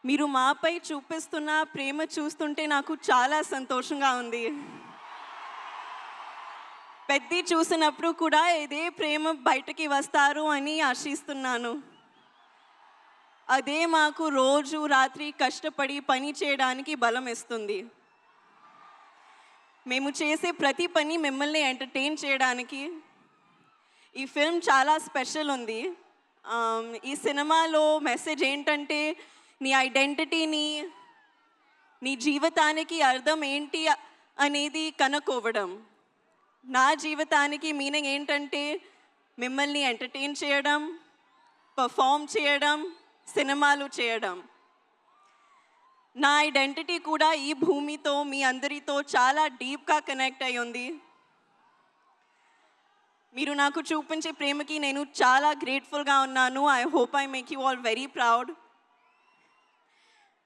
మీరు మాపై చూపిస్తున్న ప్రేమ చూస్తుంటే నాకు చాలా సంతోషంగా ఉంది. పెద్ది చూసినప్పుడు కూడా ఇదే ప్రేమ బయటకి వస్తారు అని ఆశిస్తున్నాను. అదే మాకు రోజు రాత్రి కష్టపడి పని చేయడానికి బలం ఇస్తుంది. మేము చేసే ప్రతి పని మిమ్మల్ని ఎంటర్టైన్ చేయడానికి. ఈ ఫిల్మ్ చాలా స్పెషల్ ఉంది. ఈ సినిమాలో మెసేజ్ ఏంటంటే నీ ఐడెంటిటీని, నీ జీవితానికి అర్థం ఏంటి అనేది కనుక్కోవడం. నా జీవితానికి మీనింగ్ ఏంటంటే మిమ్మల్ని ఎంటర్టైన్ చేయడం, పర్ఫామ్ చేయడం, సినిమాలు చేయడం. నా ఐడెంటిటీ కూడా ఈ భూమితో, మీ అందరితో చాలా డీప్గా కనెక్ట్ అయి ఉంది. మీరు నాకు చూపించే ప్రేమకి నేను చాలా గ్రేట్ఫుల్గా ఉన్నాను. I hope I make you all very proud.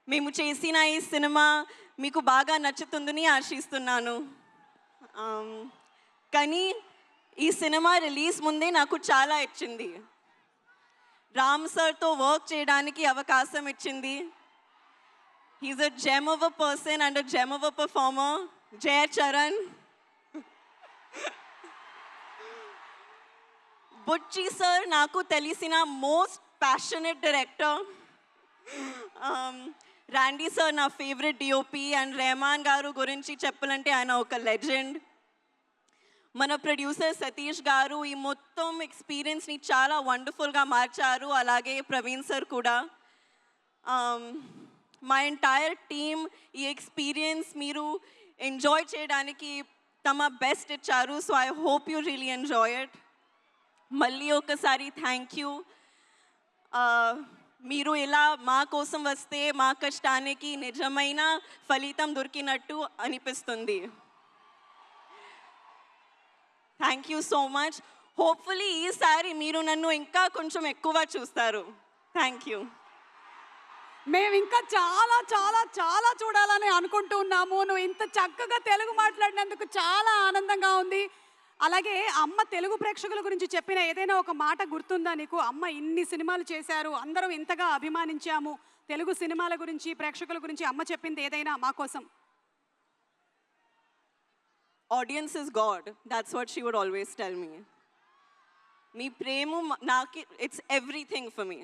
మేము చేసిన ఈ సినిమా మీకు బాగా నచ్చుతుందని ఆశిస్తున్నాను. కానీ ఈ సినిమా రిలీజ్ ముందే నాకు చాలా ఇచ్చింది. రామ్ సార్తో వర్క్ చేయడానికి అవకాశం ఇచ్చింది. He is a gem of a person and a gem of a performer. Jaya Charan. Buchi sir నాకు తెలిసిన most passionate director. Randy sir నా ఫేవరెట్ డిఓపి. అండ్ రెహమాన్ గారు గురించి చెప్పాలంటే ఆయన ఒక లెజెండ్. మన ప్రొడ్యూసర్ సతీష్ గారు ఈ మొత్తం ఎక్స్పీరియన్స్ని చాలా వండర్ఫుల్గా మార్చారు. అలాగే ప్రవీణ్ సార్ కూడా. మా ఎంటైర్ టీమ్ ఈ ఎక్స్పీరియన్స్ మీరు ఎంజాయ్ చేయడానికి తమ బెస్ట్ ఇచ్చారు. So I hope you really enjoy it. మళ్ళీ ఒకసారి థ్యాంక్ యూ. మీరు ఇలా మా కోసం వస్తే మా కష్టానికి నిజమైన ఫలితం దొరికినట్టు అనిపిస్తుంది. Thank you so much. Hopefully ఈసారి మీరు నన్ను ఇంకా కొంచెం ఎక్కువ చూస్తారు. Thank you. మేము ఇంకా చాలా చాలా చాలా చూడాలని అనుకుంటూ ఉన్నాము. నువ్వు ఇంత చక్కగా తెలుగు మాట్లాడినందుకు చాలా ఆనందంగా ఉంది. అలాగే అమ్మ తెలుగు ప్రేక్షకుల గురించి చెప్పిన ఏదైనా ఒక మాట గుర్తుందా నీకు? అమ్మ ఇన్ని సినిమాలు చేశారు, అందరం ఇంతగా అభిమానించాము, తెలుగు సినిమాల గురించి, ప్రేక్షకుల గురించి అమ్మ చెప్పింది ఏదైనా మా కోసం? Audience is God. That's what she would always tell me. మీ ప్రేమ నాకు it's everything for me.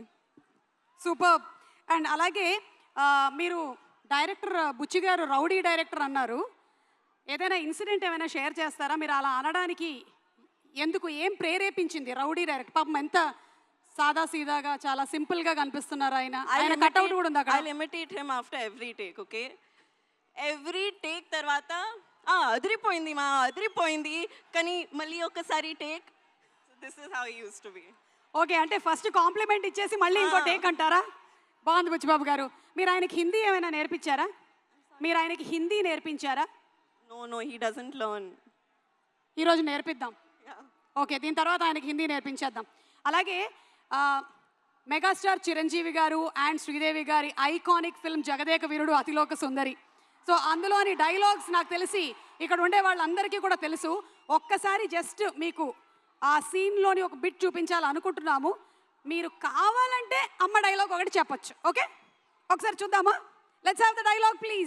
Super. And అలాగే మీరు డైరెక్టర్ బుచ్చి గారు రౌడీ డైరెక్టర్ అన్నారు. ఏదైనా ఇన్సిడెంట్ ఏమైనా షేర్ చేస్తారా? మీరు అలా అనడానికి ఎందుకు, ఏం ప్రేరేపించింది? రౌడీ డైరెక్టర్ పాపం ఎంత సాదా సీదాగా చాలా సింపుల్గా కనిపిస్తున్నారు. ఆయన కట్అవుట్ కూడా ఉంది అక్కడ. I imitate him after every take. Okay, every take తర్వాత అదిరిపోయింది కానీ మళ్ళీ ఒకసారి take. This is how he used to be. Okay, అంటే ఫస్ట్ కాంప్లిమెంట్ ఇచ్చేసి మళ్ళీ ఇంకో టేక్ అంటారా? బాగుంది బుచ్చిబాబు గారు. మీరు ఆయనకి హిందీ ఏమైనా నేర్పించారా? మీరు ఆయనకి హిందీ నేర్పించారా? No, he doesn't learn. ఈరోజు నేర్పిద్దాం. ఓకే, దీని తర్వాత ఆయనకి హిందీ నేర్పించేద్దాం. అలాగే మెగాస్టార్ చిరంజీవి గారు అండ్ శ్రీదేవి గారి iconic film Jagadeka Veerudu Athiloka Sundari. So అందులోని డైలాగ్స్ నాకు తెలిసి ఇక్కడ ఉండే వాళ్ళందరికీ కూడా తెలుసు. ఒక్కసారి జస్ట్ మీకు ఆ సీన్లోని ఒక బిట్ చూపించాలనుకుంటున్నాము. మీరు కావాలంటే అమ్మ డైలాగ్ ఒకటి చెప్పచ్చు. ఓకే, ఒకసారి చూద్దామా? Let's have the dialogue please.